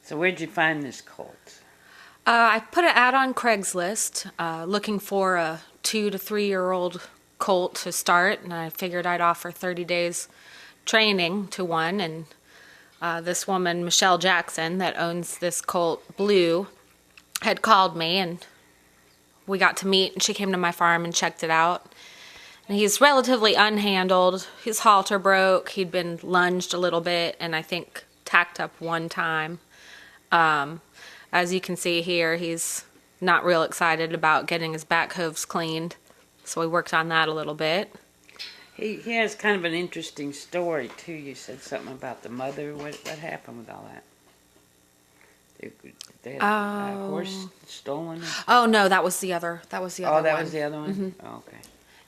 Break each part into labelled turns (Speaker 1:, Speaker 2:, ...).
Speaker 1: So where'd you find this colt?
Speaker 2: I put an ad on Craigslist looking for a 2 to 3 year old colt to start, and I figured I'd offer 30 days training to one. And this woman, Michelle Jackson, that owns this colt, Blue, had called me, and we got to meet, and she came to my farm and checked it out. And he's relatively unhandled. His halter broke. He'd been lunged a little bit, and I think tacked up one time. As you can see here, he's not real excited about getting his back hooves cleaned, so we worked on that a little bit.
Speaker 1: He has kind of an interesting story too. You said something about the mother. What happened with all that? They had a horse stolen?
Speaker 2: Oh no, that was the other. That was the other one.
Speaker 1: Oh, that was the other one?
Speaker 2: Mm-hmm.
Speaker 1: Oh, okay.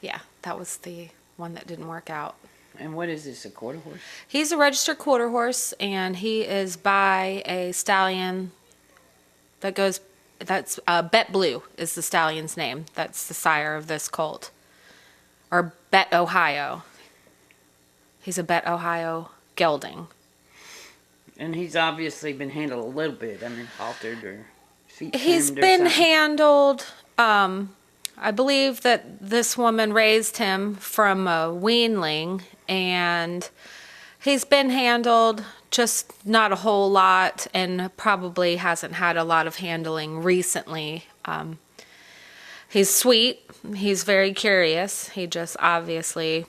Speaker 2: Yeah, that was the one that didn't work out.
Speaker 1: And what is this, a quarter horse?
Speaker 2: He's a registered quarter horse, and he is by a stallion that goes, that's Bet Blue is the stallion's name. That's the sire of this colt. Or Bet Ohio. He's a Bet Ohio gelding.
Speaker 1: And he's obviously been handled a little bit. I mean, haltered or feet trimmed.
Speaker 2: He's been handled. I believe that this woman raised him from a weanling, and he's been handled, just not a whole lot, and probably hasn't had a lot of handling recently. He's sweet. He's very curious. He just obviously,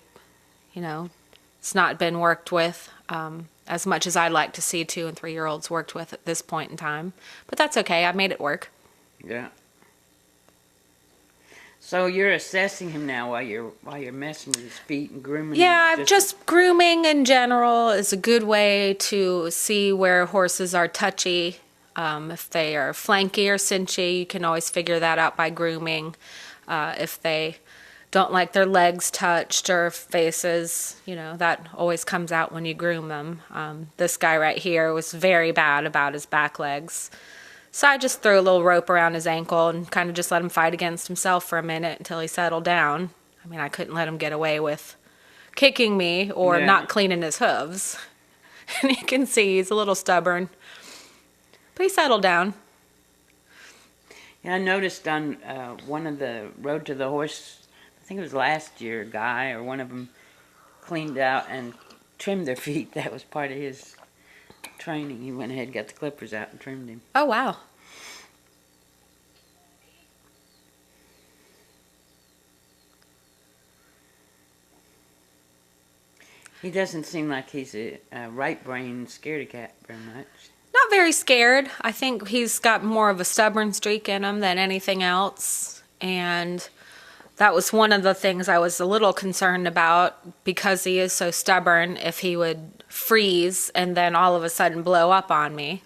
Speaker 2: it's not been worked with as much as I'd like to see 2- and 3-year-olds worked with at this point in time. But that's okay. I made it work.
Speaker 1: Yeah. So you're assessing him now while you're messing with his feet and grooming him?
Speaker 2: Yeah, just grooming in general is a good way to see where horses are touchy. If they are flanky or cinchy, you can always figure that out by grooming. If they don't like their legs touched or faces, that always comes out when you groom them. This guy right here was very bad about his back legs. So I just threw a little rope around his ankle and kind of just let him fight against himself for a minute until he settled down. I mean, I couldn't let him get away with kicking me or not cleaning his hooves. And you can see he's a little stubborn. But he settled down.
Speaker 1: Yeah, I noticed on one of the Road to the Horse, I think it was last year, a guy or one of them cleaned out and trimmed their feet. That was part of his training. He went ahead, got the clippers out, and trimmed him.
Speaker 2: Oh, wow.
Speaker 1: He doesn't seem like he's a right-brained scaredy cat very much.
Speaker 2: Not very scared. I think he's got more of a stubborn streak in him than anything else. And that was one of the things I was a little concerned about, because he is so stubborn, if he would freeze and then all of a sudden blow up on me.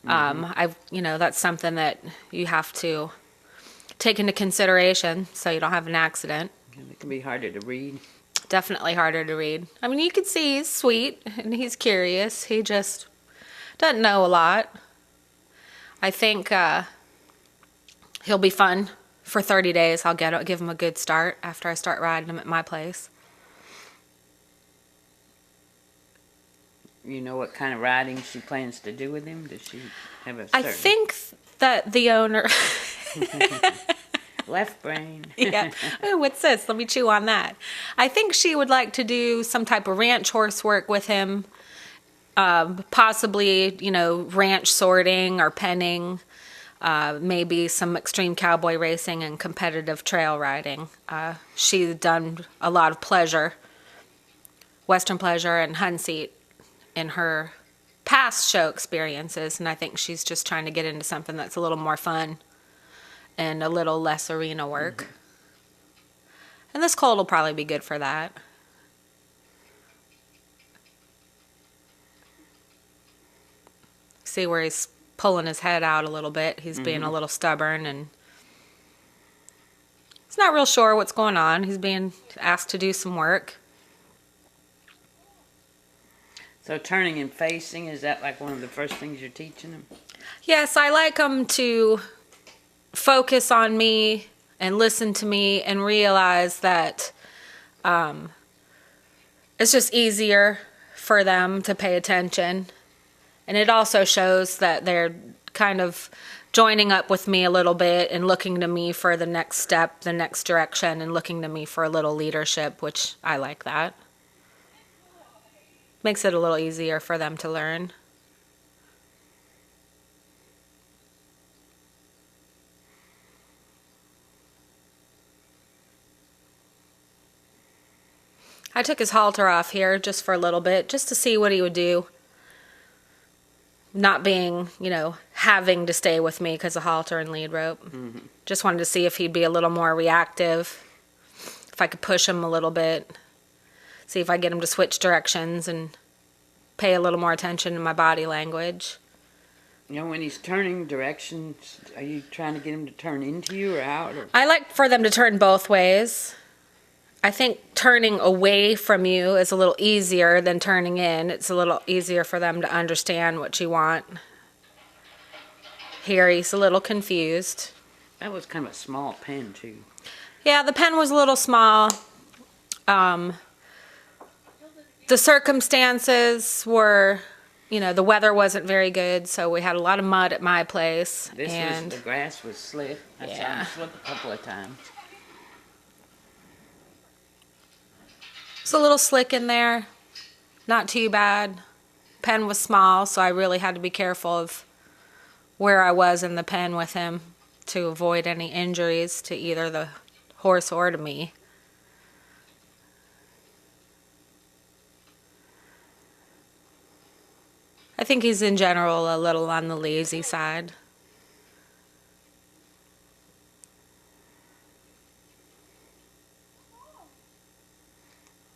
Speaker 2: That's something that you have to take into consideration so you don't have an accident.
Speaker 1: And it can be harder to read.
Speaker 2: Definitely harder to read. I mean, you can see he's sweet and he's curious. He just doesn't know a lot. I think he'll be fun for 30 days. I'll give him a good start after I start riding him at my place.
Speaker 1: You know what kind of riding she plans to do with him? Does she have a certain...
Speaker 2: I think that the owner...
Speaker 1: Left brain.
Speaker 2: Yeah. Oh, what's this? Let me chew on that. I think she would like to do some type of ranch horse work with him. Possibly, ranch sorting or penning. Maybe some extreme cowboy racing and competitive trail riding. She's done a lot of pleasure, Western pleasure and Hunseat in her past show experiences, and I think she's just trying to get into something that's a little more fun and a little less arena work. Mm-hmm. And this colt will probably be good for that. See where he's pulling his head out a little bit. He's being a little stubborn, and he's not real sure what's going on. He's being asked to do some work.
Speaker 1: So turning and facing, is that like one of the first things you're teaching him?
Speaker 2: Yes, I like him to focus on me and listen to me and realize that it's just easier for them to pay attention And it also shows that they're kind of joining up with me a little bit and looking to me for the next step, the next direction, and looking to me for a little leadership, which I like that. Makes it a little easier for them to learn. I took his halter off here just for a little bit, just to see what he would do. Not being, having to stay with me because of halter and lead rope. Mm-hmm. Just wanted to see if he'd be a little more reactive, if I could push him a little bit, see if I get him to switch directions and pay a little more attention to my body language.
Speaker 1: When he's turning directions, are you trying to get him to turn into you or out? Or?
Speaker 2: I like for them to turn both ways. I think turning away from you is a little easier than turning in. It's a little easier for them to understand what you want. Here he's a little confused.
Speaker 1: That was kind of a small pen, too.
Speaker 2: Yeah, the pen was a little small. The circumstances were, the weather wasn't very good, so we had a lot of mud at my place.
Speaker 1: The grass was slick. I saw him slip a couple of times.
Speaker 2: It's a little slick in there. Not too bad. Pen was small, so I really had to be careful of where I was in the pen with him to avoid any injuries to either the horse or to me. I think he's in general a little on the lazy side.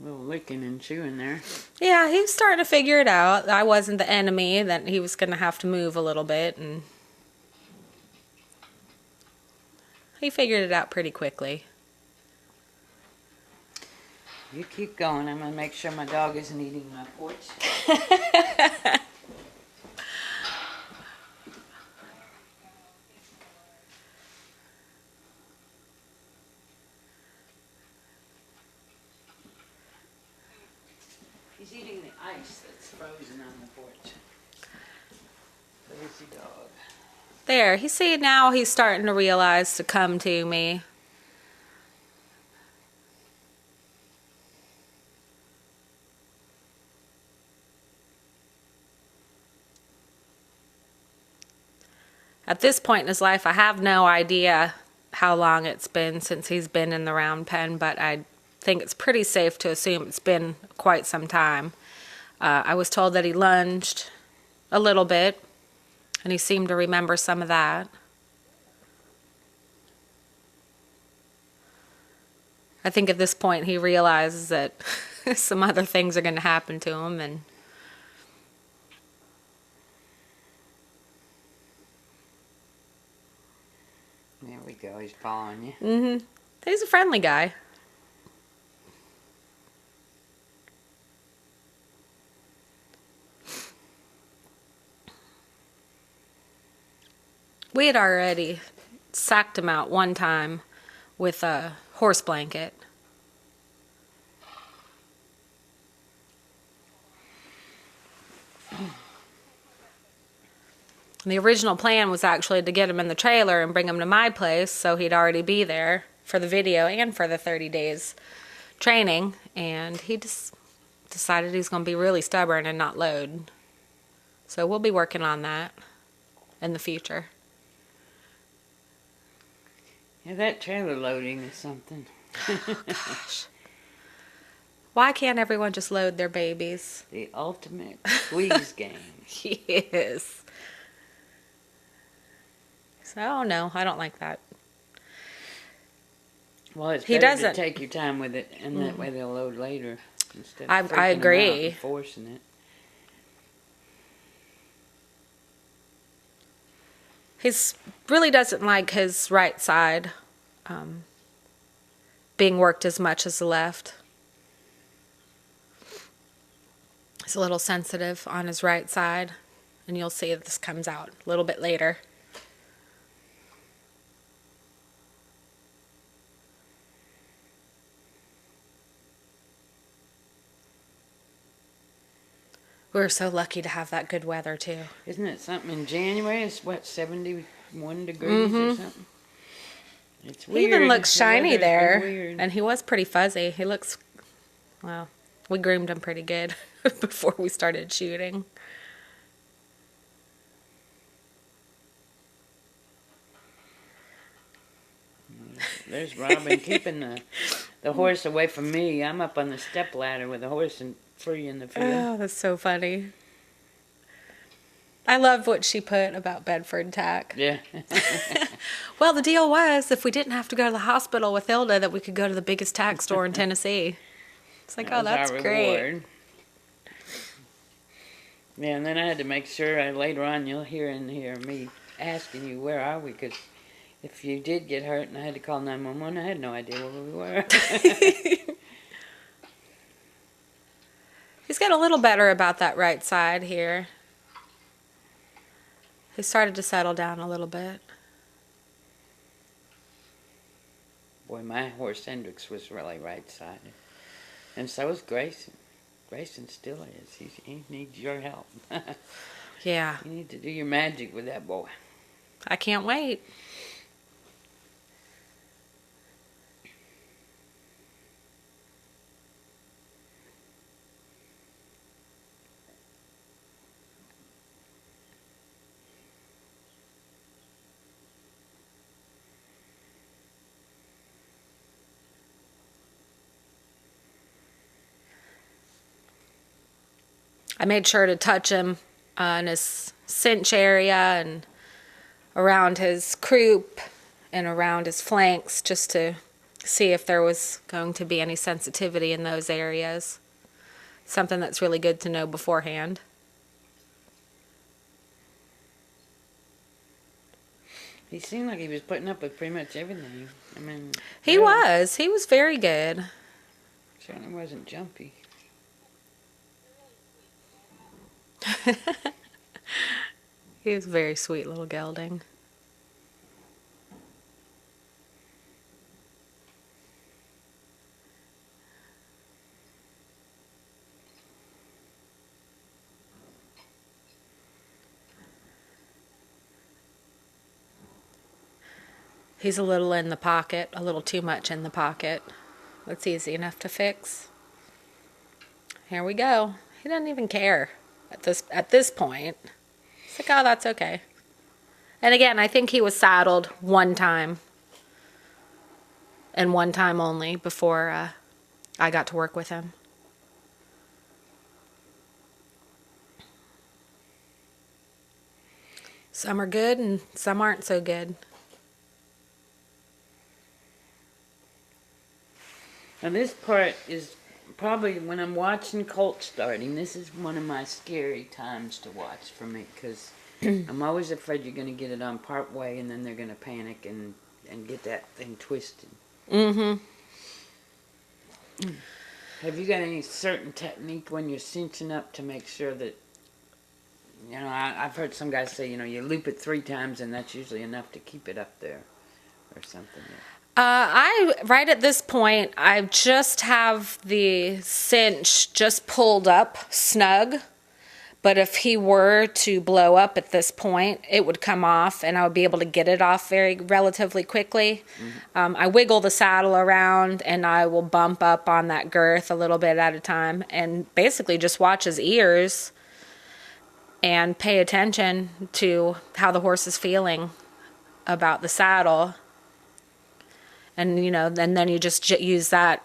Speaker 1: A little licking and chewing there.
Speaker 2: Yeah, he was starting to figure it out. I wasn't the enemy, that he was going to have to move a little bit, and he figured it out pretty quickly.
Speaker 1: You keep going. I'm going to make sure my dog isn't eating my porch. He's eating the ice that's frozen on the porch. Lazy dog.
Speaker 2: There, you see now he's starting to realize to come to me. At this point in his life, I have no idea how long it's been since he's been in the round pen, but I think it's pretty safe to assume it's been quite some time. I was told that he lunged a little bit, and he seemed to remember some of that. I think at this point he realizes that some other things are going to happen to him, and
Speaker 1: there we go. He's following you.
Speaker 2: mm-hmm. He's a friendly guy. We had already sacked him out one time with a horse blanket. The original plan was actually to get him in the trailer and bring him to my place so he'd already be there for the video and for the 30 days training, and he just decided he's going to be really stubborn and not load. So we'll be working on that in the future.
Speaker 1: Yeah, that trailer loading is something.
Speaker 2: Oh, gosh. Why can't everyone just load their babies?
Speaker 1: The ultimate squeeze game.
Speaker 2: Yes. So, oh no, I don't like that.
Speaker 1: Well, it's
Speaker 2: He
Speaker 1: better
Speaker 2: doesn't.
Speaker 1: to take your time with it, and that way they'll load later instead of
Speaker 2: I
Speaker 1: freaking them out
Speaker 2: agree.
Speaker 1: and forcing it.
Speaker 2: He really doesn't like his right side being worked as much as the left. He's a little sensitive on his right side, and you'll see that this comes out a little bit later. We're so lucky to have that good weather too.
Speaker 1: Isn't it something in January? It's what, 71 degrees or something? It's
Speaker 2: He
Speaker 1: weird.
Speaker 2: even looks
Speaker 1: The
Speaker 2: shiny
Speaker 1: weather's been
Speaker 2: there.
Speaker 1: weird.
Speaker 2: And he was pretty fuzzy. He looks, well, we groomed him pretty good before we started shooting.
Speaker 1: There's Robyn keeping the horse away from me. I'm up on the step ladder with the horse and free in the field.
Speaker 2: Oh, that's so funny. I love what she put about Bedford tack.
Speaker 1: Yeah.
Speaker 2: Well, the deal was if we didn't have to go to the hospital with Hilda, that we could go to the biggest tack store in Tennessee. It's like,
Speaker 1: That
Speaker 2: oh,
Speaker 1: was
Speaker 2: that's
Speaker 1: our
Speaker 2: great.
Speaker 1: reward. Yeah, and then I had to make sure later on you'll hear me asking you, where are we? Because if you did get hurt and I had to call 911, I had no idea where we were.
Speaker 2: He's got a little better about that right side here. He started to settle down a little bit.
Speaker 1: Boy, my horse Hendrix was really right-sided. And so was Grayson. Grayson still is. He needs your help.
Speaker 2: Yeah,
Speaker 1: You need to do your magic with that boy.
Speaker 2: I can't wait. I made sure to touch him in his cinch area and around his croup and around his flanks just to see if there was going to be any sensitivity in those areas. Something that's really good to know beforehand.
Speaker 1: He seemed like he was putting up with pretty much everything. I mean,
Speaker 2: He
Speaker 1: really,
Speaker 2: was. He was very good.
Speaker 1: certainly wasn't jumpy.
Speaker 2: He was a very sweet little gelding. He's a little in the pocket, a little too much in the pocket. That's easy enough to fix. Here we go. He doesn't even care at this point. He's like, oh, that's okay. And again, I think he was saddled one time. And one time only before I got to work with him. Some are good and some aren't so good.
Speaker 1: Now this part is probably when I'm watching Colt starting, this is one of my scary times to watch for me because I'm always afraid you're going to get it on part way and then they're going to panic and get that thing twisted.
Speaker 2: Mm-hmm.
Speaker 1: Have you got any certain technique when you're cinching up to make sure that, you know, I've heard some guys say, you know, you loop it 3 times and that's usually enough to keep it up there or something.
Speaker 2: Right at this point, I just have the cinch just pulled up snug. But if he were to blow up at this point, it would come off and I would be able to get it off relatively quickly. Mm-hmm. I wiggle the saddle around and I will bump up on that girth a little bit at a time and basically just watch his ears and pay attention to how the horse is feeling about the saddle. And, you know, and then you just use that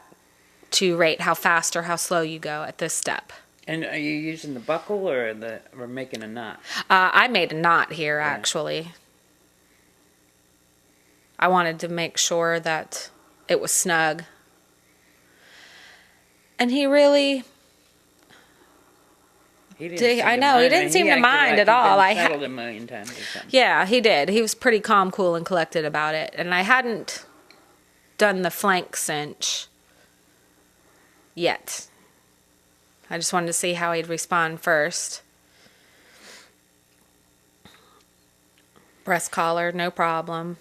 Speaker 2: to rate how fast or how slow you go at this step.
Speaker 1: And are you using the buckle or making a knot?
Speaker 2: I made a knot here, actually. I wanted to make sure that it was snug. And he really...
Speaker 1: He
Speaker 2: he didn't seem to mind at all.
Speaker 1: I settled a million times or something.
Speaker 2: Yeah, he did. He was pretty calm, cool, and collected about it. And I hadn't done the flank cinch yet. I just wanted to see how he'd respond first. Breast collar, no problem.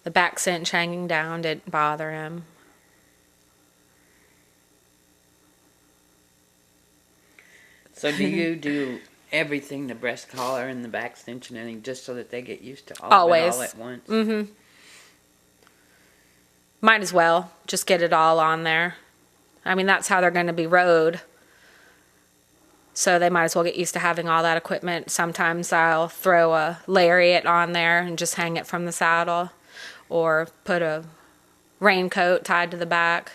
Speaker 2: The back cinch hanging down didn't bother him.
Speaker 1: So do you do everything, the breast collar and the back extension, and everything, just so that they get used to all of it all
Speaker 2: Always.
Speaker 1: at once?
Speaker 2: Mm-hmm. Might as well just get it all on there. I mean, that's how they're going to be rode. So they might as well get used to having all that equipment. Sometimes I'll throw a lariat on there and just hang it from the saddle, or put a raincoat tied to the back.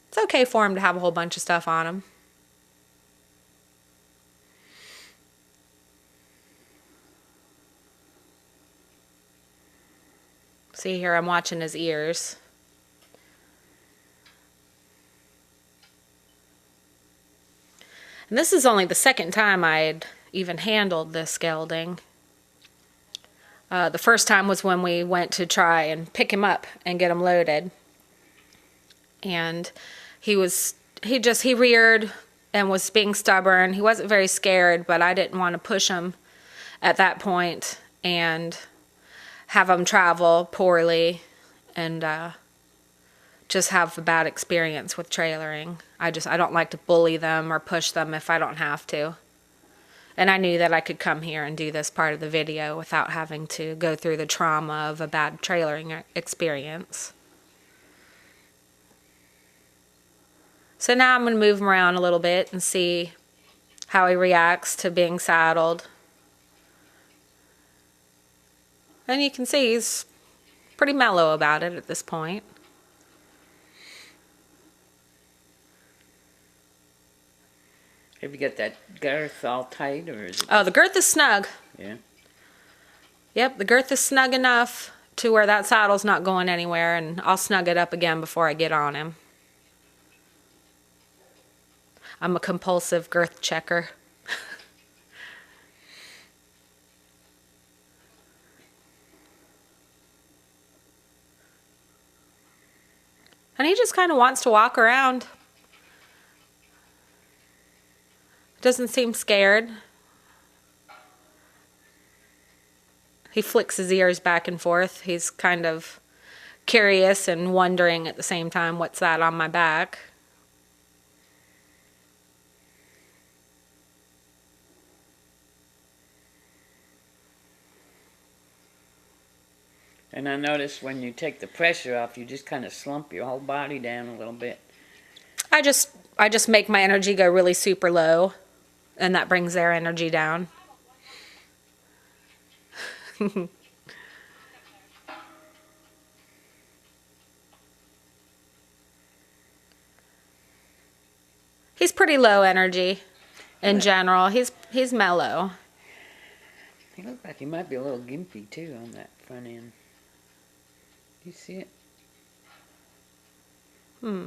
Speaker 2: It's okay for them to have a whole bunch of stuff on them. See here, I'm watching his ears. And this is only the second time I'd even handled this gelding. The first time was when we went to try and pick him up and get him loaded. And he reared and was being stubborn. He wasn't very scared, but I didn't want to push him at that point and have him travel poorly and just have a bad experience with trailering. I don't like to bully them or push them if I don't have to. And I knew that I could come here and do this part of the video without having to go through the trauma of a bad trailering experience. So now I'm going to move him around a little bit and see how he reacts to being saddled. And you can see he's pretty mellow about it at this point.
Speaker 1: Have you got that girth all tight, or is it?
Speaker 2: Oh, the girth is snug.
Speaker 1: Yeah.
Speaker 2: Yep, the girth is snug enough to where that saddle's not going anywhere, and I'll snug it up again before I get on him. I'm a compulsive girth checker. And he just kind of wants to walk around. Doesn't seem scared. He flicks his ears back and forth. He's kind of curious and wondering at the same time, what's that on my back?
Speaker 1: And I notice when you take the pressure off, you just kind of slump your whole body down a little bit.
Speaker 2: I just make my energy go really super low, and that brings their energy down. He's pretty low energy in general. He's mellow.
Speaker 1: He looks like he might be a little gimpy too on that front end. You see it? Maybe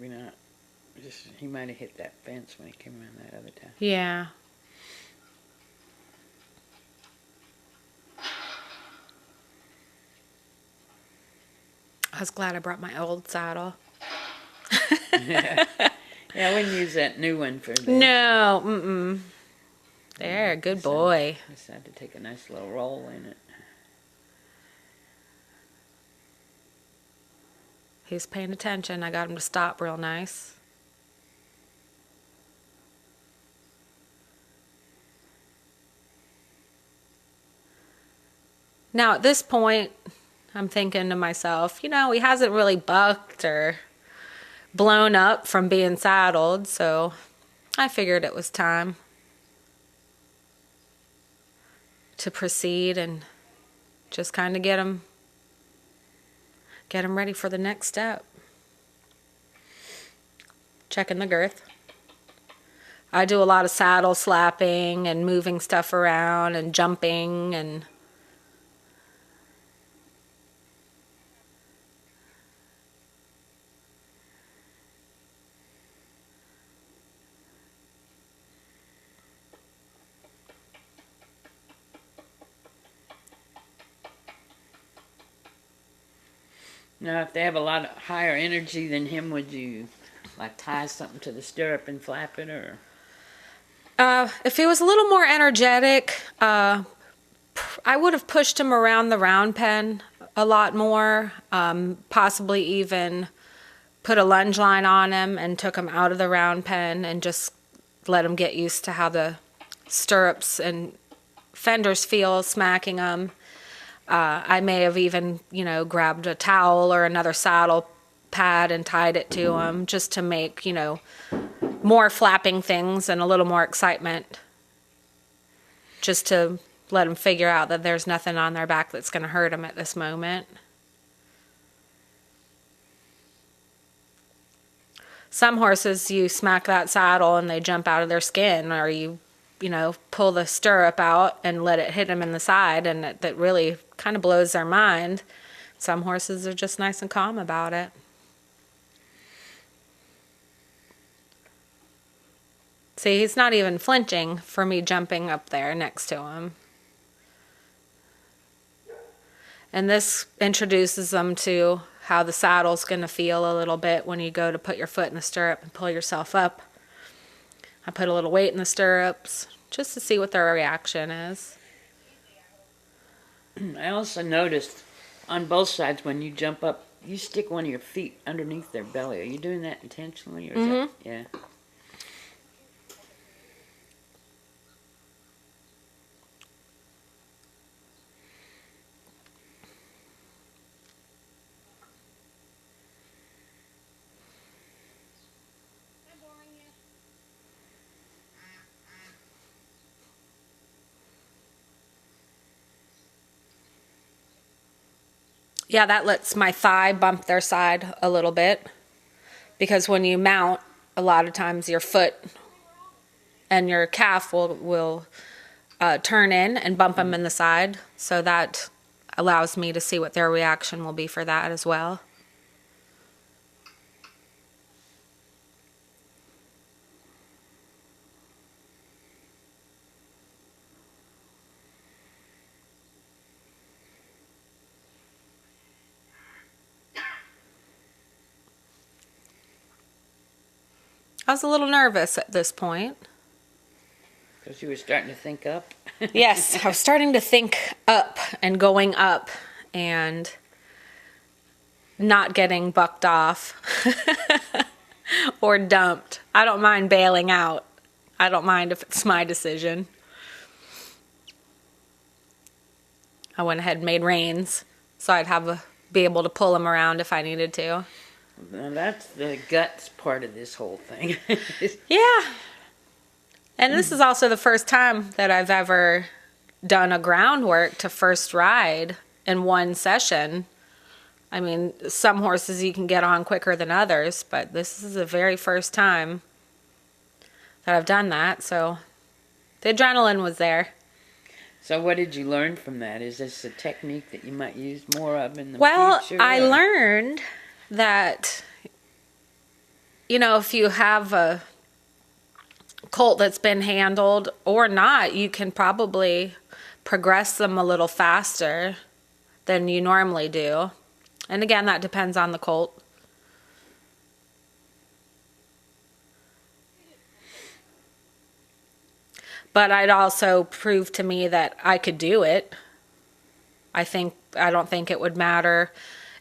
Speaker 1: not. Just he might have hit that fence when he came around that other time.
Speaker 2: Yeah. I was glad I brought my old saddle.
Speaker 1: Yeah, I wouldn't use that new one for this.
Speaker 2: No, There, good boy.
Speaker 1: I decided to take a nice little roll in it.
Speaker 2: He's paying attention. I got him to stop real nice. Now at this point, I'm thinking to myself, he hasn't really bucked or blown up from being saddled, so I figured it was time to proceed and just kind of get him ready for the next step. Checking the girth. I do a lot of saddle slapping and moving stuff around and jumping and
Speaker 1: Now, if they have a lot of higher energy than him, would you like tie something to the stirrup and flap it, or?
Speaker 2: if he was a little more energetic, I I would have pushed him around the round pen a lot more, possibly even put a lunge line on him and took him out of the round pen and just let him get used to how the stirrups and fenders feel smacking them. I may have even, grabbed a towel or another saddle pad and tied it to him just to make, more flapping things and a little more excitement. Just to let them figure out that there's nothing on their back that's going to hurt them at this moment. Some horses, you smack that saddle and they jump out of their skin, or you pull the stirrup out and let it hit them in the side, and that really kind of blows their mind. Some horses are just nice and calm about it. See, he's not even flinching for me jumping up there next to him. And this introduces them to how the saddle's going to feel a little bit when you go to put your foot in the stirrup and pull yourself up. I put a little weight in the stirrups just to see what their reaction is.
Speaker 1: I also noticed on both sides when you jump up, you stick one of your feet underneath their belly. Are you doing that intentionally? Or is that, yeah.
Speaker 2: Yeah, that lets my thigh bump their side a little bit, because when you mount, a lot of times your foot and your calf will turn in and bump them in the side, so that allows me to see what their reaction will be for that as well. I was a little nervous at this point.
Speaker 1: Because you were starting to think up?
Speaker 2: Yes, I was starting to think up and going up and not getting bucked off or dumped. I don't mind bailing out. I don't mind if it's my decision. I went ahead and made reins so I'd be able to pull them around if I needed to.
Speaker 1: Now that's the guts part of this whole thing.
Speaker 2: Yeah. And this is also the first time that I've ever done a groundwork to first ride in one session. I mean, some horses you can get on quicker than others, but this is the very first time that I've done that, so the adrenaline was there.
Speaker 1: So what did you learn from that? Is this a technique that you might use more of in the
Speaker 2: Well,
Speaker 1: future?
Speaker 2: I learned that, if you have a colt that's been handled or not, you can probably progress them a little faster than you normally do. And again, that depends on the colt. But I'd also prove to me that I could do it. I don't think it would matter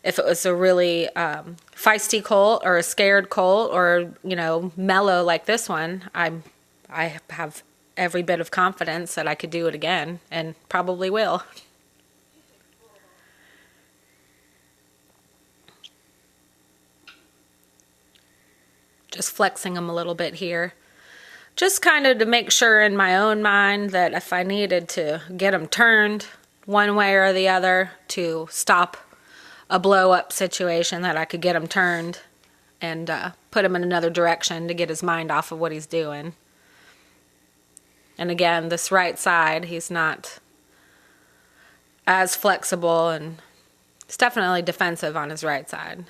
Speaker 2: if it was a really feisty colt or a scared colt or, mellow like this one. I have every bit of confidence that I could do it again, and probably will. Just flexing them a little bit here. Just kind of to make sure in my own mind that if I needed to get them turned one way or the other to stop a blow-up situation, that I could get him turned and put him in another direction to get his mind off of what he's doing. And again, this right side, he's not as flexible, and he's definitely defensive on his right side.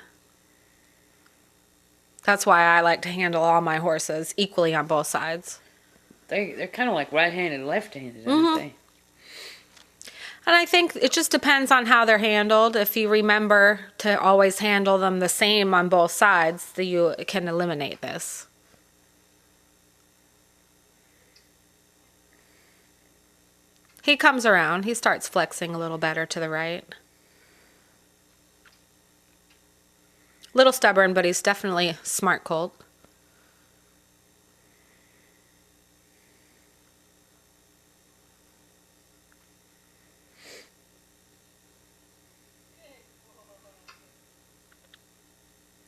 Speaker 2: That's why I like to handle all my horses equally on both sides.
Speaker 1: They're kind of like right-handed, left-handed, aren't they?
Speaker 2: And I think it just depends on how they're handled. If you remember to always handle them the same on both sides, then you can eliminate this. He comes around. He starts flexing a little better to the right. Little stubborn, but he's definitely a smart colt.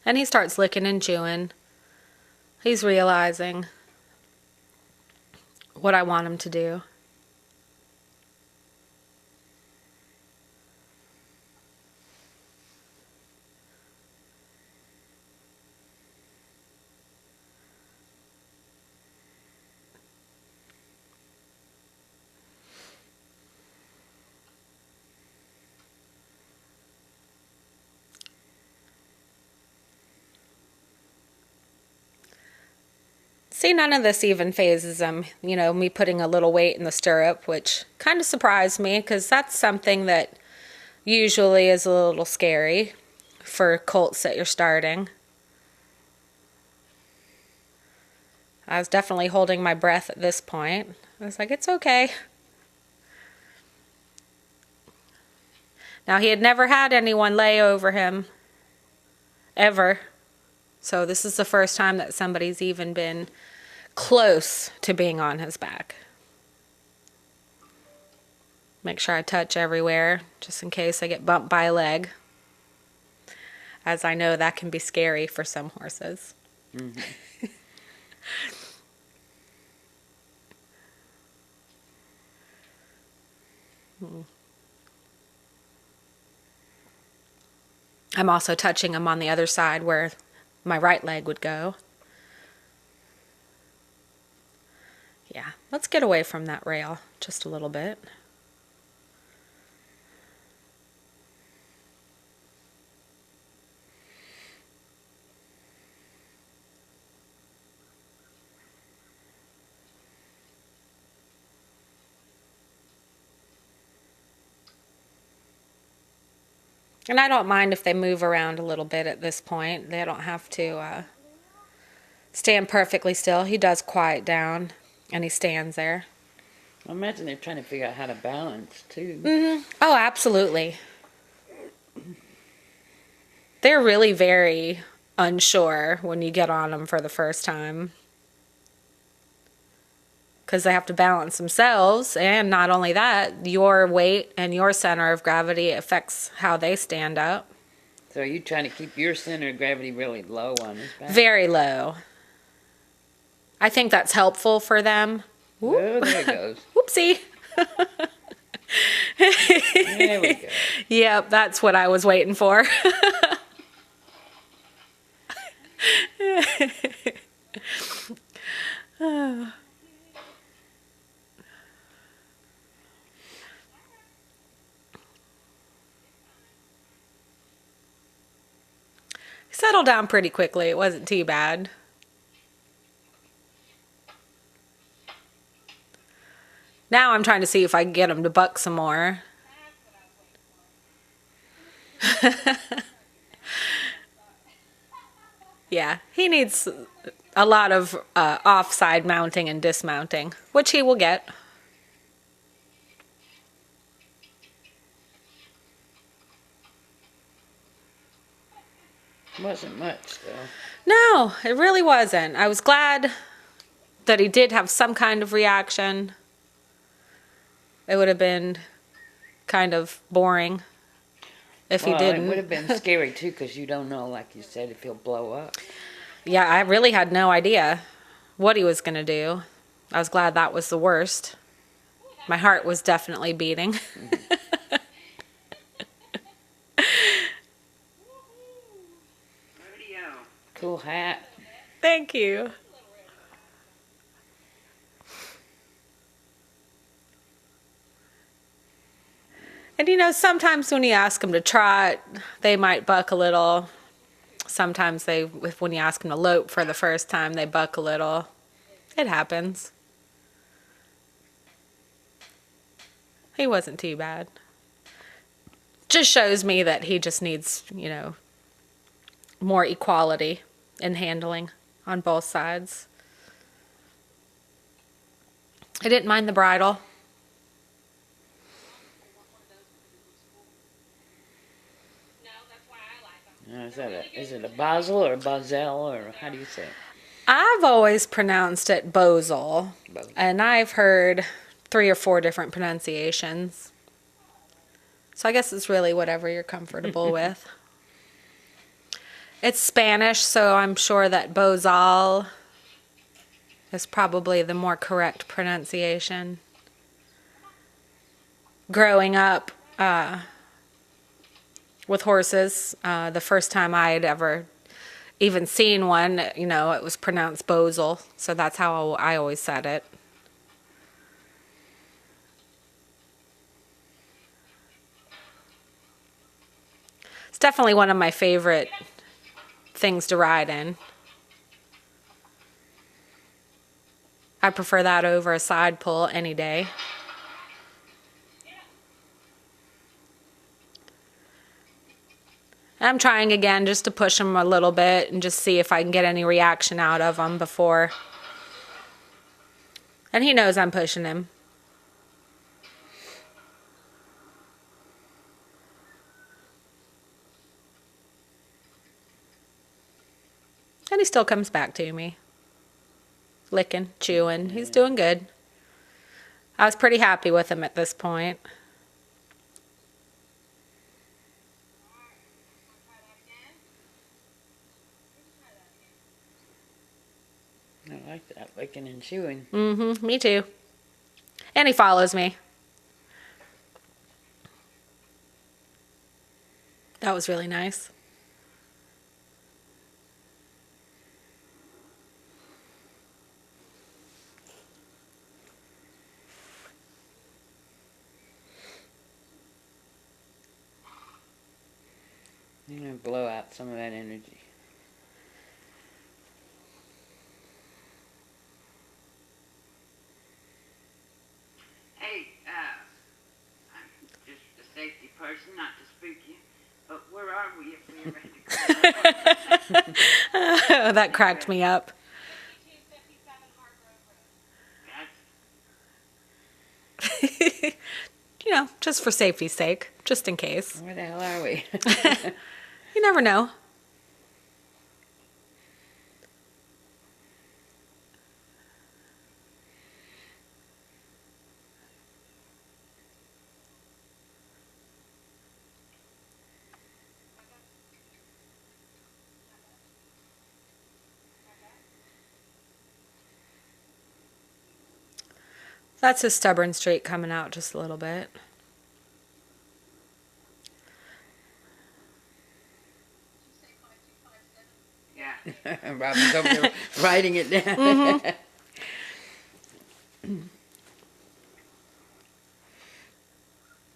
Speaker 2: And he starts licking and chewing. He's realizing what I want him to do. See, none of this even phases him, me putting a little weight in the stirrup, which kind of surprised me because that's something that usually is a little scary for colts that you're starting. I was definitely holding my breath at this point. I was like, it's okay. Now, he had never had anyone lay over him, ever. So this is the first time that somebody's even been close to being on his back. Make sure I touch everywhere, just in case I get bumped by a leg. As I know that can be scary for some horses. Mm-hmm. I'm also touching him on the other side where my right leg would go. Yeah, let's get away from that rail just a little bit. And I don't mind if they move around a little bit at this point. They don't have to stand perfectly still. He does quiet down, and he stands there.
Speaker 1: I imagine they're trying to figure out how to balance, too.
Speaker 2: Mm-hmm. Oh, absolutely. They're really very unsure when you get on them for the first time. Because they have to balance themselves, and not only that, your weight and your center of gravity affects how they stand up.
Speaker 1: So are you trying to keep your center of gravity really low on his back?
Speaker 2: Very low. I think that's helpful for them.
Speaker 1: Oh, there it goes.
Speaker 2: Whoopsie.
Speaker 1: There we go.
Speaker 2: Yep, that's what I was waiting for. Settled down pretty quickly. It wasn't too bad. Now I'm trying to see if I can get him to buck some more. Yeah, he needs a lot of offside mounting and dismounting, which he will get.
Speaker 1: Wasn't much, though.
Speaker 2: No, it really wasn't. I was glad that he did have some kind of reaction. It would have been kind of boring if he didn't.
Speaker 1: It would have been scary, too, because you don't know, like you said, if he'll blow up.
Speaker 2: Yeah, I really had no idea what he was going to do. I was glad that was the worst. My heart was definitely beating.
Speaker 1: Cool hat.
Speaker 2: Thank you. And sometimes when you ask them to trot, they might buck a little. Sometimes when you ask them to lope for the first time, they buck a little. It happens. He wasn't too bad. Just shows me that he just needs, more equality in handling on both sides. I didn't mind the bridle.
Speaker 1: Is it a Basel or a Basel, or how do you say it?
Speaker 2: I've always pronounced it Bosel,
Speaker 1: Both.
Speaker 2: and I've heard 3 or 4 different pronunciations. So I guess it's really whatever you're comfortable with. It's Spanish, so I'm sure that Bozal is probably the more correct pronunciation. Growing up with horses, the first time I had ever even seen one, you know, it was pronounced Bosel, so that's how I always said it. It's definitely one of my favorite things to ride in. I prefer that over a side pull any day. I'm trying again just to push him a little bit and just see if I can get any reaction out of him before. And he knows I'm pushing him. And he still comes back to me. Licking, chewing. He's doing good. I was pretty happy with him at this point.
Speaker 1: I like that, licking and chewing.
Speaker 2: Mm-hmm, me too. And he follows me. That was really nice.
Speaker 1: You're going to blow out some of that energy. Hey, I'm just a safety person, not to spook you, but where are we if we ever had to go?
Speaker 2: That cracked me up. You know, just for safety's sake, just in case.
Speaker 1: Where the hell are we?
Speaker 2: You never know. That's his stubborn streak coming out just a little bit.
Speaker 1: Yeah. Robyn's over there writing it down.
Speaker 2: Mm-hmm.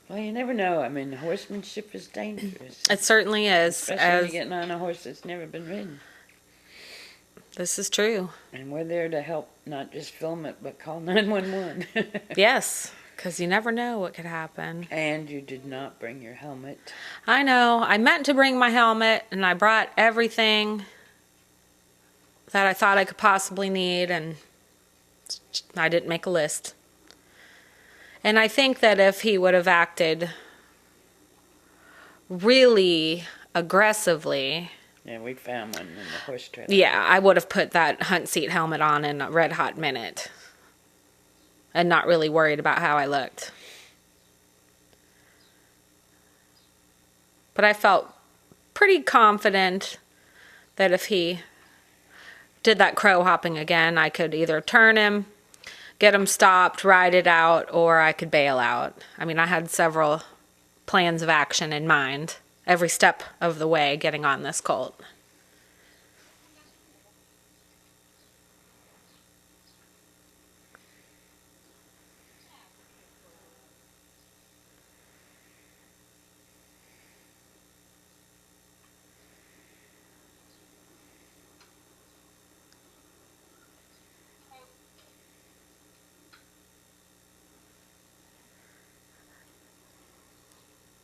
Speaker 1: Well, you never know. I mean, horsemanship is dangerous.
Speaker 2: It certainly is.
Speaker 1: Especially when you're getting on a horse that's never been ridden.
Speaker 2: This is true.
Speaker 1: And we're there to help, not just film it, but call 911.
Speaker 2: Yes, because you never know what could happen.
Speaker 1: And you did not bring your helmet.
Speaker 2: I know. I meant to bring my helmet, and I brought everything that I thought I could possibly need, and I didn't make a list. And I think that if he would have acted really aggressively...
Speaker 1: Yeah, we found one in the horse trailer.
Speaker 2: Yeah, I would have put that hunt seat helmet on in a red hot minute. And not really worried about how I looked. But I felt pretty confident that if he did that crow hopping again, I could either turn him, get him stopped, ride it out, or I could bail out. I mean, I had several plans of action in mind, every step of the way getting on this colt.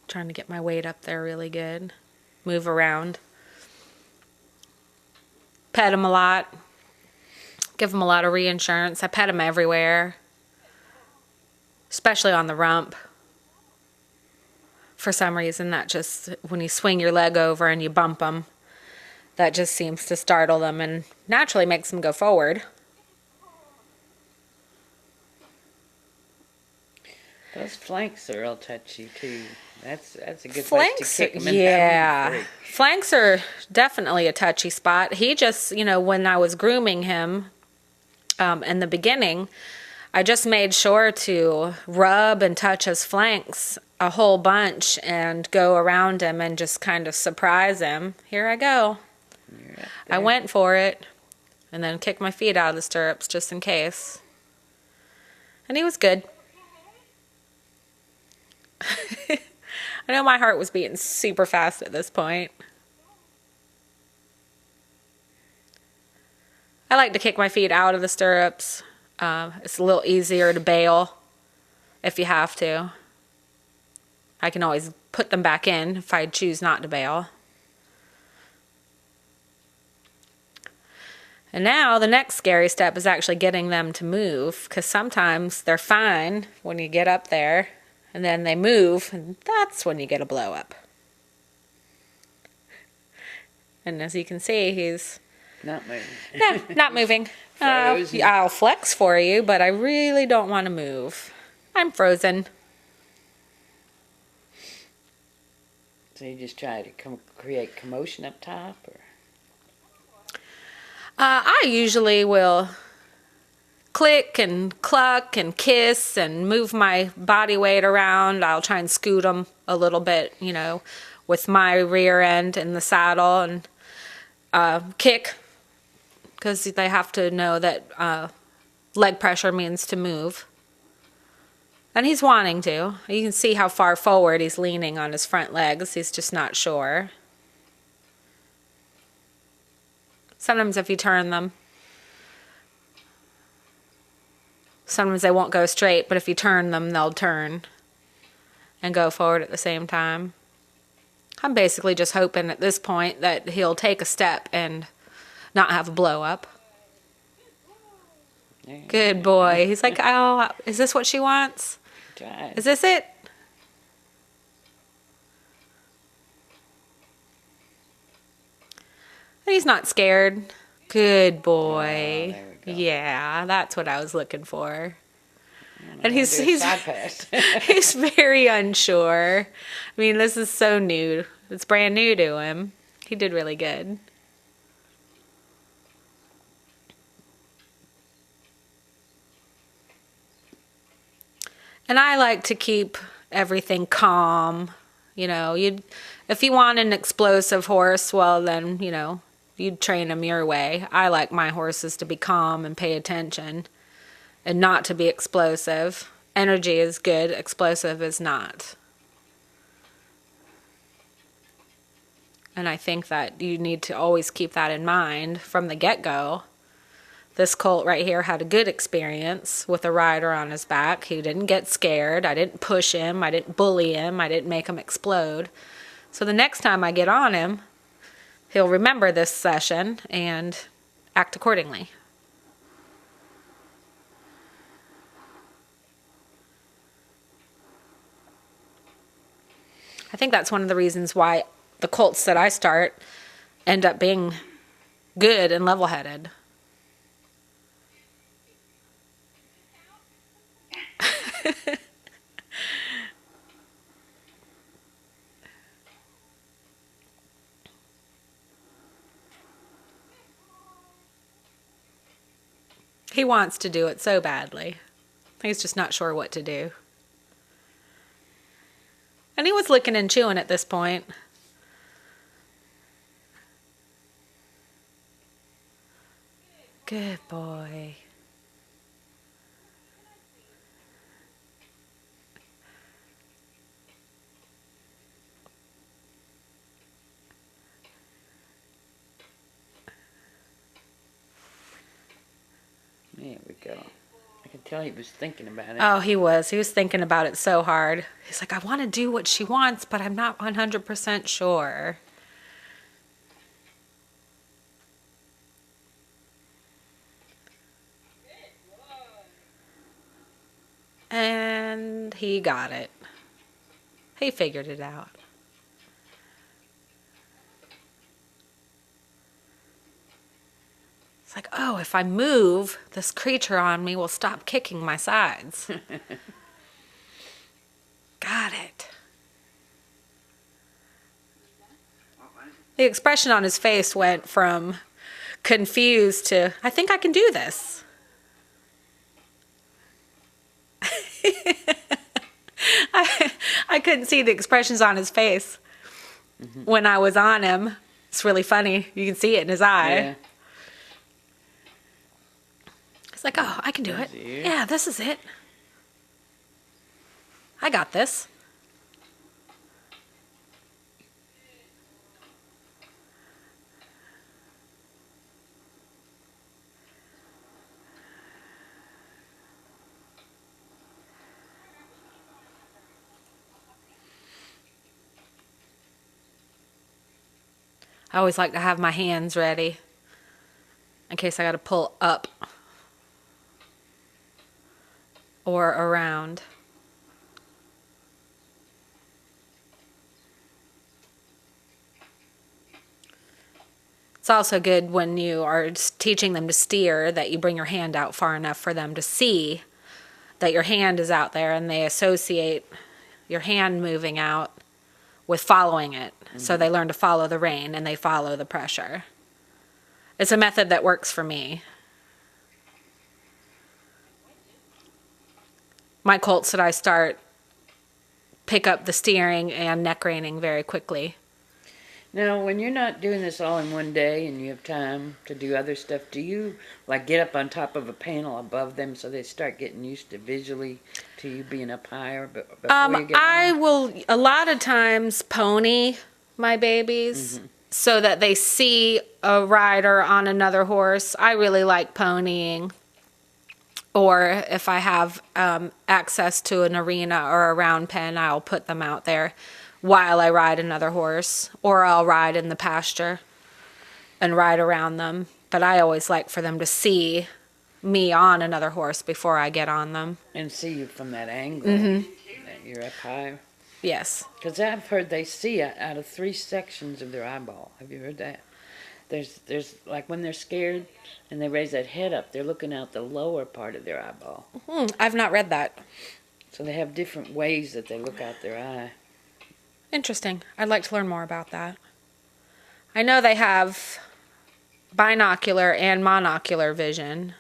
Speaker 2: Trying to get my weight up there really good. Move around. Pet him a lot. Give him a lot of reinsurance. I pet him everywhere. Especially on the rump. For some reason, that just, when you swing your leg over and you bump them, that just seems to startle them and naturally makes them go forward.
Speaker 1: Those flanks are real touchy too. That's a good
Speaker 2: Flanks,
Speaker 1: place to kick them and
Speaker 2: yeah.
Speaker 1: have 'em free.
Speaker 2: Flanks are definitely a touchy spot. He just, when I was grooming him in the beginning, I just made sure to rub and touch his flanks a whole bunch and go around him and just kind of surprise him. Here I go.
Speaker 1: You're up
Speaker 2: I
Speaker 1: there.
Speaker 2: went for it and then kicked my feet out of the stirrups just in case. And he was good. I know my heart was beating super fast at this point. I like to kick my feet out of the stirrups. It's a little easier to bail if you have to. I can always put them back in if I choose not to bail. And now the next scary step is actually getting them to move, because sometimes they're fine when you get up there and then they move, and that's when you get a blow up. And as you can see, he's
Speaker 1: Not moving.
Speaker 2: no, not moving.
Speaker 1: Frozen.
Speaker 2: I'll flex for you, but I really don't want to move. I'm frozen.
Speaker 1: So you just try to create commotion up top, or
Speaker 2: I usually will click and cluck and kiss and move my body weight around. I'll try and scoot them a little bit, with my rear end in the saddle, and kick, because they have to know that leg pressure means to move. And he's wanting to. You can see how far forward he's leaning on his front legs. He's just not sure. Sometimes if you turn them, sometimes they won't go straight, but if you turn them, they'll turn and go forward at the same time. I'm basically just hoping at this point that he'll take a step and not have a blow up.
Speaker 1: yeah,
Speaker 2: Good boy. He's like, oh, is this what she wants?
Speaker 1: try.
Speaker 2: Is this it? He's not scared. Good boy.
Speaker 1: there we go.
Speaker 2: Yeah, that's what I was looking for. And
Speaker 1: Do a
Speaker 2: he's
Speaker 1: side pass.
Speaker 2: he's very unsure. I mean, this is so new. It's brand new to him. He did really good. And I like to keep everything calm. If you want an explosive horse, well then, you'd train him your way. I like my horses to be calm and pay attention and not to be explosive. Energy is good, explosive is not. And I think that you need to always keep that in mind from the get-go. This colt right here had a good experience with a rider on his back. He didn't get scared. I didn't push him. I didn't bully him. I didn't make him explode. So the next time I get on him, he'll remember this session and act accordingly. I think that's one of the reasons why the colts that I start end up being good and level-headed. He wants to do it so badly. He's just not sure what to do. And he was licking and chewing at this point. Good boy.
Speaker 1: There we go. I can tell he was thinking about it.
Speaker 2: Oh, he was. He was thinking about it so hard. He's like, I want to do what she wants, but I'm not 100% sure. And he got it. He figured it out. It's like, oh, if I move, this creature on me will stop kicking my sides. Got it. The expression on his face went from confused to, I think I can do this. I couldn't see the expressions on his face when I was on him. It's really funny. You can see it in his eye.
Speaker 1: Yeah.
Speaker 2: It's like, oh, I can do it. Yeah, this is it. I got this. I always like to have my hands ready in case I got to pull up or around. It's also good when you are teaching them to steer that you bring your hand out far enough for them to see that your hand is out there, and they associate your hand moving out with following it. So they learn to follow the rein and they follow the pressure. It's a method that works for me. My colts that I start pick up the steering and neck reining very quickly.
Speaker 1: Now, when you're not doing this all in one day and you have time to do other stuff, do you like get up on top of a panel above them so they start getting used to visually to you being up higher before you get
Speaker 2: I
Speaker 1: on?
Speaker 2: will a lot of times pony my babies so that they see a rider on another horse. I really like ponying. Or if I have access to an arena or a round pen, I'll put them out there while I ride another horse. Or I'll ride in the pasture and ride around them. But I always like for them to see me on another horse before I get on them.
Speaker 1: And see you from that angle that you're up higher.
Speaker 2: Yes.
Speaker 1: Because I've heard they see out of 3 sections of their eyeball. Have you heard that? There's like when they're scared and they raise that head up, they're looking out the lower part of their eyeball.
Speaker 2: I've not read that.
Speaker 1: So they have different ways that they look out their eye.
Speaker 2: Interesting. I'd like to learn more about that. I know they have binocular and monocular vision.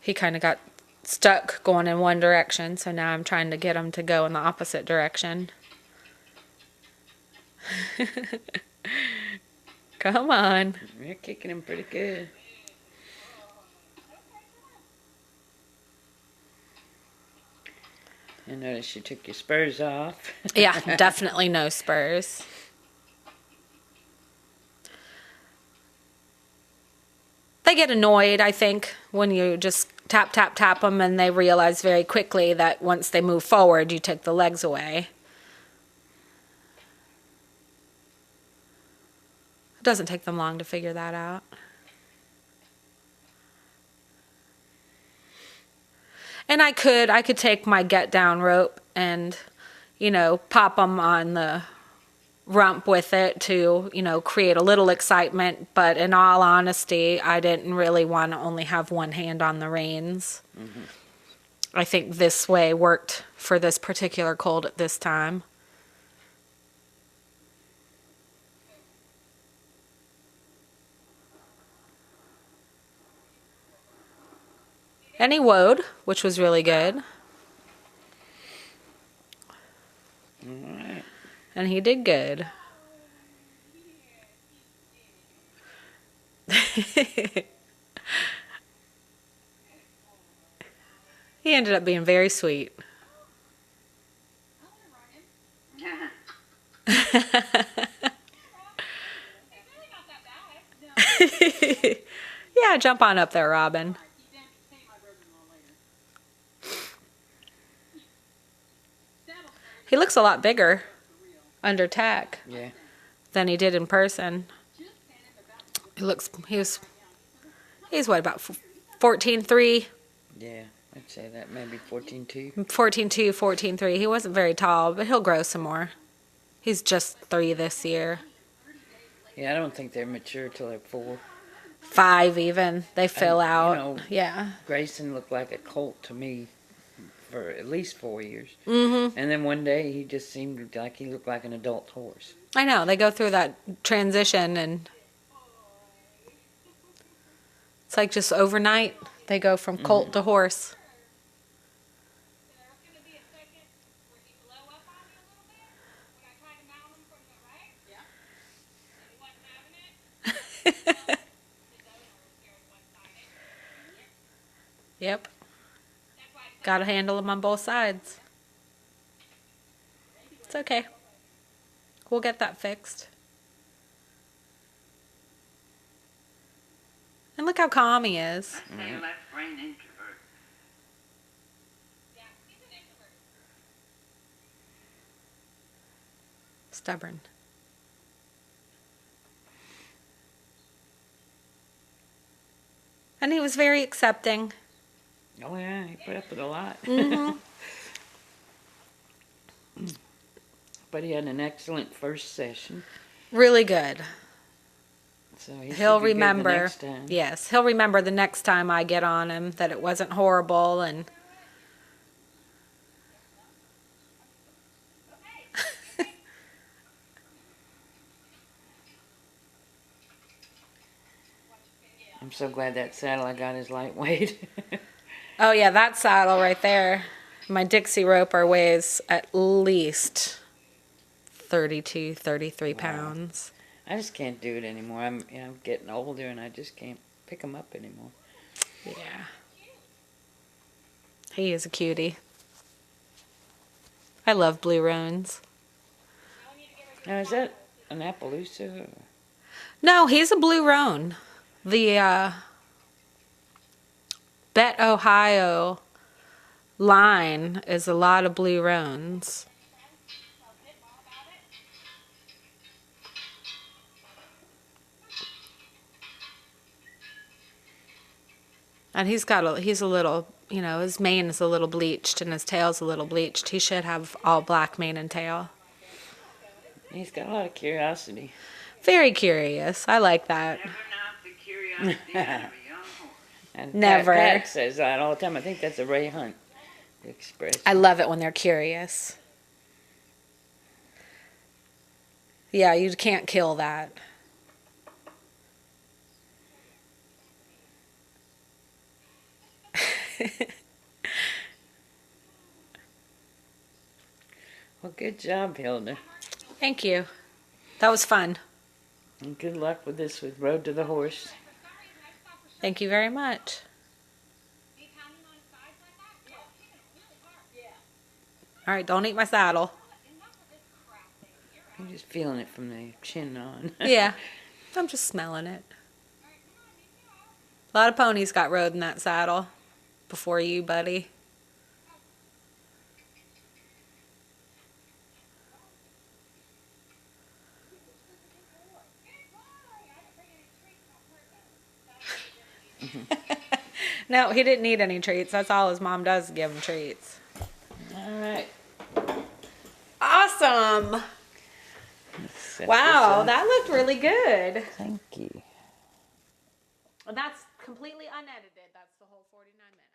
Speaker 2: He kind of got stuck going in one direction, so now I'm trying to get him to go in the opposite direction. Come on.
Speaker 1: You're kicking him pretty good. I noticed you took your spurs off.
Speaker 2: Yeah, definitely no spurs. They get annoyed, I think, when you just tap, tap, tap them, and they realize very quickly that once they move forward, you take the legs away. It doesn't take them long to figure that out. And I could take my get down rope and, pop them on the rump with it to, create a little excitement. But in all honesty, I didn't really want to only have one hand on the reins. I think this way worked for this particular colt at this time. And he woed, which was really good.
Speaker 1: All right.
Speaker 2: And he did good. He ended up being very sweet. Yeah, jump on up there, Robyn. He looks a lot bigger under tack.
Speaker 1: Yeah.
Speaker 2: than he did in person. He's what, about 14.3?
Speaker 1: Yeah, I'd say that, maybe 14.2.
Speaker 2: 14.2, 14.3. He wasn't very tall, but he'll grow some more. He's just 3 this year.
Speaker 1: Yeah, I don't think they're mature till they're 4.
Speaker 2: 5 even. They fill
Speaker 1: And,
Speaker 2: out.
Speaker 1: you know,
Speaker 2: yeah.
Speaker 1: Grayson looked like a colt to me for at least 4 years.
Speaker 2: Mm-hmm.
Speaker 1: And then one day he just seemed like he looked like an adult horse.
Speaker 2: I know. They go through that transition, and it's like just overnight. They go from colt to horse. Yep. Got to handle them on both sides. It's okay. We'll get that fixed. And look how calm he is. Stubborn. And he was very accepting.
Speaker 1: Oh yeah, he put up with a lot.
Speaker 2: Mm-hmm.
Speaker 1: But he had an excellent first session.
Speaker 2: Really good.
Speaker 1: So he
Speaker 2: He'll
Speaker 1: should be good the
Speaker 2: remember.
Speaker 1: next time.
Speaker 2: Yes, he'll remember the next time I get on him that it wasn't horrible. And
Speaker 1: I'm so glad that saddle I got is lightweight.
Speaker 2: oh yeah, that saddle right there. My Dixie roper weighs at least 32, 33 pounds.
Speaker 1: I just can't do it anymore. I'm getting older and I just can't pick them up anymore.
Speaker 2: Yeah. He is a cutie. I love blue roans.
Speaker 1: Now, is that an Appaloosa? Or?
Speaker 2: No, he's a blue roan. The Bet Ohio line is a lot of blue roans. And he's a little, you know, his mane is a little bleached and his tail's a little bleached. He should have all black mane and tail.
Speaker 1: He's got a lot of curiosity.
Speaker 2: Very curious. I like that.
Speaker 1: And
Speaker 2: Never.
Speaker 1: Pat says that all the time. I think that's a Ray Hunt expression.
Speaker 2: I love it when they're curious. Yeah, you can't kill that.
Speaker 1: Well, good job, Hilda.
Speaker 2: Thank you. That was fun.
Speaker 1: And good luck with this with Road to the Horse.
Speaker 2: Thank you very much. All right, don't eat my saddle.
Speaker 1: I'm just feeling it from the chin on.
Speaker 2: Yeah, I'm just smelling it. A lot of ponies got rode in that saddle before you, buddy. No, he didn't need any treats. That's all his mom does, give him treats.
Speaker 1: All right.
Speaker 2: Awesome. Wow, that looked really good.
Speaker 1: Thank you.
Speaker 2: That's completely unedited. That's the whole 49 minutes.